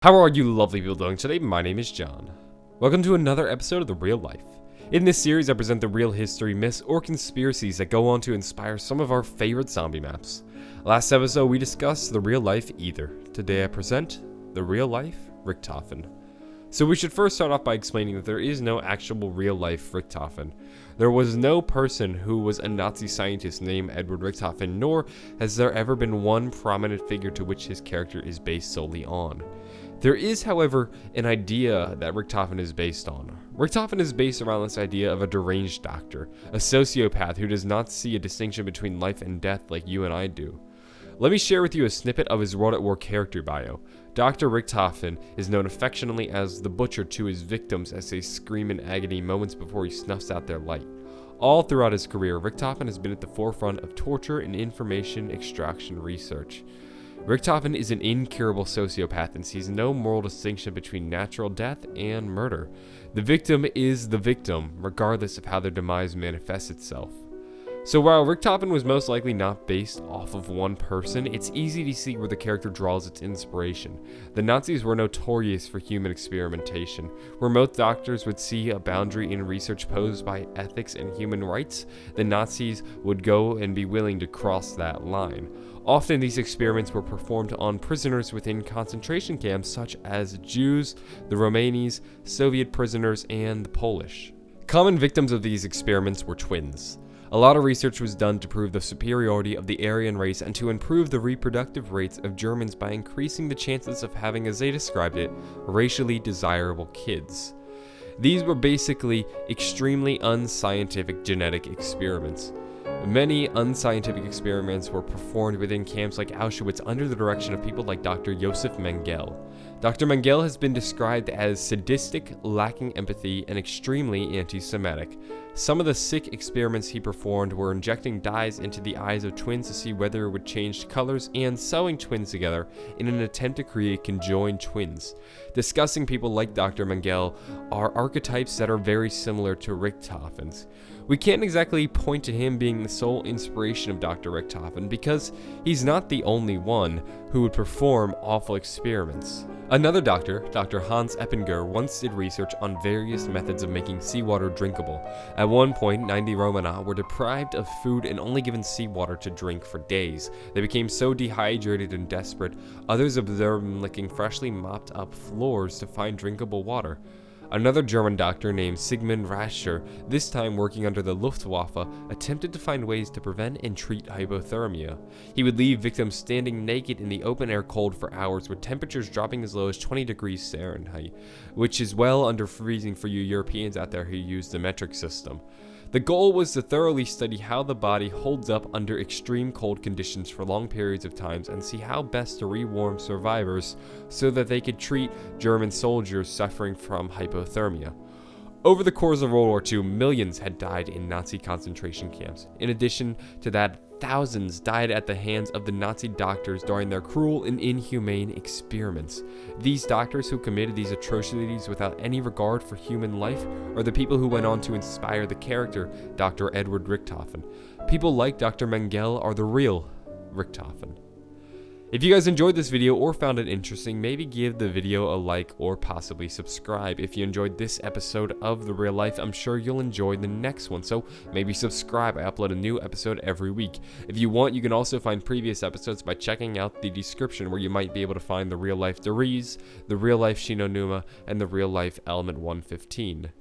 How are you lovely people doing today? My name is John. Welcome to another episode of The Real Life. In this series, I present the real history, myths, or conspiracies that go on to inspire some of our favorite zombie maps. Last episode, we discussed the real life Ether. Today, I present the real life Richtofen. So we should first start off by explaining that there is no actual real life Richtofen. There was no person who was a Nazi scientist named Edward Richtofen, nor has there ever been one prominent figure to which his character is based solely on. There is, however, an idea that Richtofen is based on. Richtofen is based around this idea of a deranged doctor, a sociopath who does not see a distinction between life and death like you and I do. Let me share with you a snippet of his World at War character bio. Dr. Richtofen is known affectionately as the butcher to his victims as they scream in agony moments before he snuffs out their light. All throughout his career, Richtofen has been at the forefront of torture and information extraction research. Richtofen is an incurable sociopath and sees no moral distinction between natural death and murder. The victim is the victim, regardless of how their demise manifests itself. So while Richtofen was most likely not based off of one person, it's easy to see where the character draws its inspiration. The Nazis were notorious for human experimentation. Where most doctors would see a boundary in research posed by ethics and human rights, the Nazis would go and be willing to cross that line. Often these experiments were performed on prisoners within concentration camps such as Jews, the Romanians, Soviet prisoners, and the Polish. Common victims of these experiments were twins. A lot of research was done to prove the superiority of the Aryan race and to improve the reproductive rates of Germans by increasing the chances of having, as they described it, racially desirable kids. These were basically extremely unscientific genetic experiments. Many unscientific experiments were performed within camps like Auschwitz under the direction of people like Dr. Josef Mengele. Dr. Mengele has been described as sadistic, lacking empathy, and extremely anti-Semitic. Some of the sick experiments he performed were injecting dyes into the eyes of twins to see whether it would change colors and sewing twins together in an attempt to create conjoined twins. Discussing people like Dr. Mengele are archetypes that are very similar to Richtofen's. We can't exactly point to him being the sole inspiration of Dr. Richtofen because he's not the only one who would perform awful experiments. Another doctor, Dr. Hans Eppinger, once did research on various methods of making seawater drinkable. At one point, 90 Romani were deprived of food and only given seawater to drink for days. They became so dehydrated and desperate, others observed them licking freshly mopped up floors to find drinkable water. Another German doctor named Sigmund Rascher, this time working under the Luftwaffe, attempted to find ways to prevent and treat hypothermia. He would leave victims standing naked in the open air cold for hours with temperatures dropping as low as 20 degrees Fahrenheit, which is well under freezing for you Europeans out there who use the metric system. The goal was to thoroughly study how the body holds up under extreme cold conditions for long periods of time and see how best to rewarm survivors so that they could treat German soldiers suffering from hypothermia. Over the course of World War II, millions had died in Nazi concentration camps. In addition to that, thousands died at the hands of the Nazi doctors during their cruel and inhumane experiments. These doctors who committed these atrocities without any regard for human life are the people who went on to inspire the character Dr. Edward Richtofen. People like Dr. Mengele are the real Richtofen. If you guys enjoyed this video or found it interesting, maybe give the video a like or possibly subscribe. If you enjoyed this episode of The Real Life, I'm sure you'll enjoy the next one, so maybe subscribe. I upload a new episode every week. If you want, you can also find previous episodes by checking out the description where you might be able to find the Real Life Deriz, the Real Life Shinonuma, and the Real Life Element 115.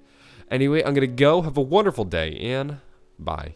Anyway, I'm gonna go. Have a wonderful day, and bye.